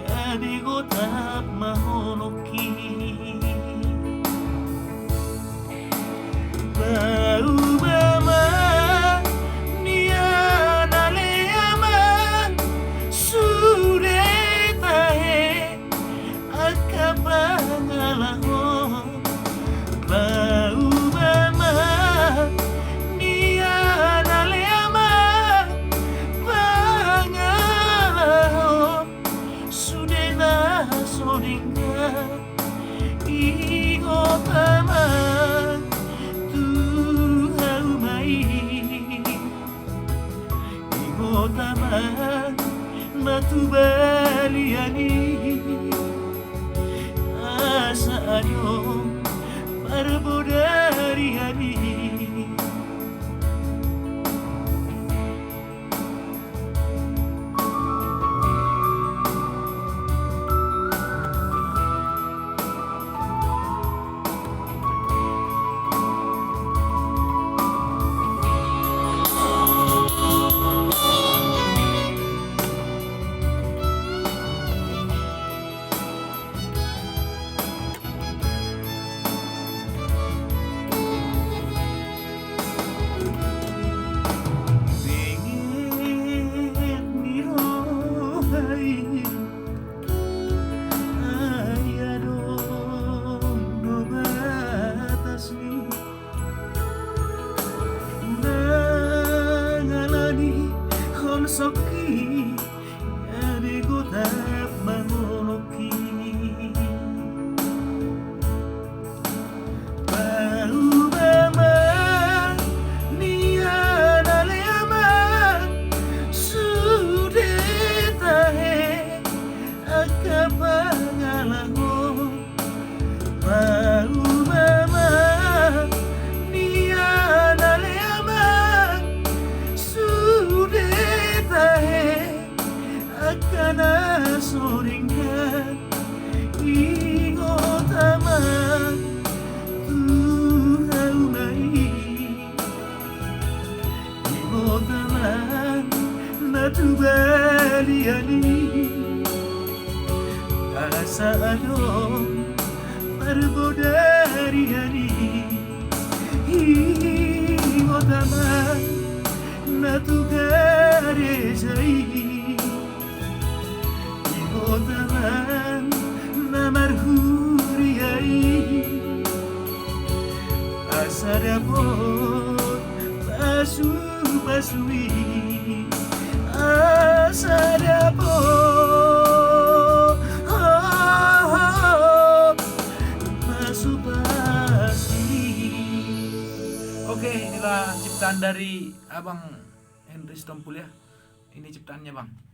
gade gotap mahonoki bau bama nia naleama suretahe akapangalaho bau bama nia naleama pangalaho sudena soringa ingotama Taman matubaliani asa anyo parbodariani soki gade gotap mahonoki bau bama nia naleama sudetahe akapangalaho bau bama nia naleama akana soringan ingotama tuhaunai ingotama natubaliani asa adong parbodariani ingotama natugarejai Otaman namarhuriai asadapot basu-basui asadapot basu-basi. Oke, inilah ciptaan dari Abang Henry Stompul ya. Ini ciptaannya Bang.